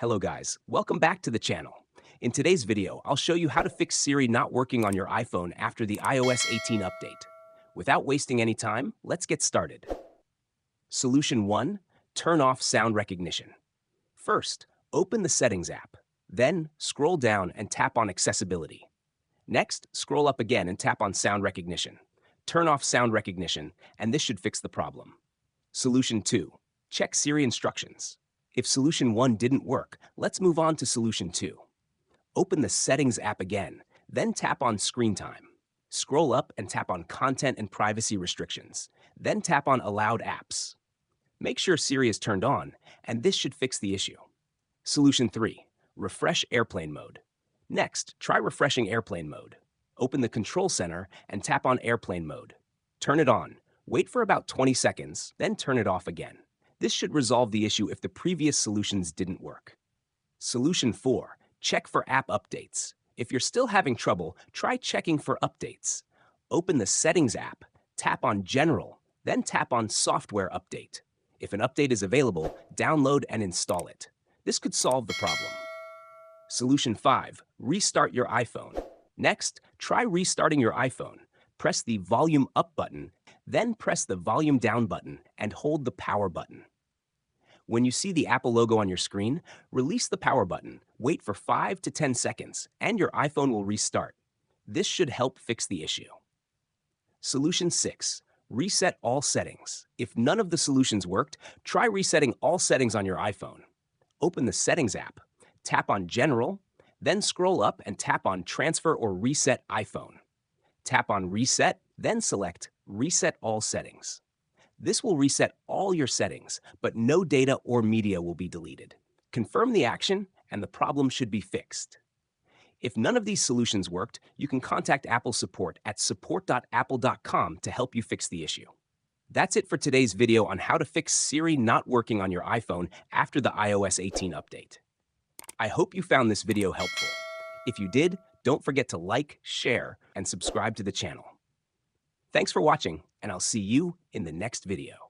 Hello guys, welcome back to the channel. In today's video, I'll show you how to fix Siri not working on your iPhone after the iOS 18 update. Without wasting any time, let's get started. Solution 1. Turn off sound recognition. First, open the Settings app. Then, scroll down and tap on Accessibility. Next, scroll up again and tap on Sound Recognition. Turn off sound recognition, and this should fix the problem. Solution 2. Check Siri instructions. If Solution 1 didn't work, let's move on to Solution 2. Open the Settings app again, then tap on Screen Time. Scroll up and tap on Content and Privacy Restrictions, then tap on Allowed Apps. Make sure Siri is turned on, and this should fix the issue. Solution 3. Refresh Airplane Mode. Next, try refreshing Airplane Mode. Open the Control Center and tap on Airplane Mode. Turn it on. Wait for about 20 seconds, then turn it off again. This should resolve the issue if the previous solutions didn't work. Solution 4. Check for app updates. If you're still having trouble, try checking for updates. Open the Settings app, tap on General, then tap on Software Update. If an update is available, download and install it. This could solve the problem. Solution 5. Restart your iPhone. Next, try restarting your iPhone. Press the Volume Up button, then press the Volume Down button and hold the Power button. When you see the Apple logo on your screen, release the power button, wait for 5 to 10 seconds, and your iPhone will restart. This should help fix the issue. Solution 6. Reset all settings. If none of the solutions worked, try resetting all settings on your iPhone. Open the Settings app, tap on General, then scroll up and tap on Transfer or Reset iPhone. Tap on Reset, then select Reset All Settings. This will reset all your settings, but no data or media will be deleted. Confirm the action, and the problem should be fixed. If none of these solutions worked, you can contact Apple support at support.apple.com to help you fix the issue. That's it for today's video on how to fix Siri not working on your iPhone after the iOS 18 update. I hope you found this video helpful. If you did, don't forget to like, share, and subscribe to the channel. Thanks for watching, and I'll see you in the next video.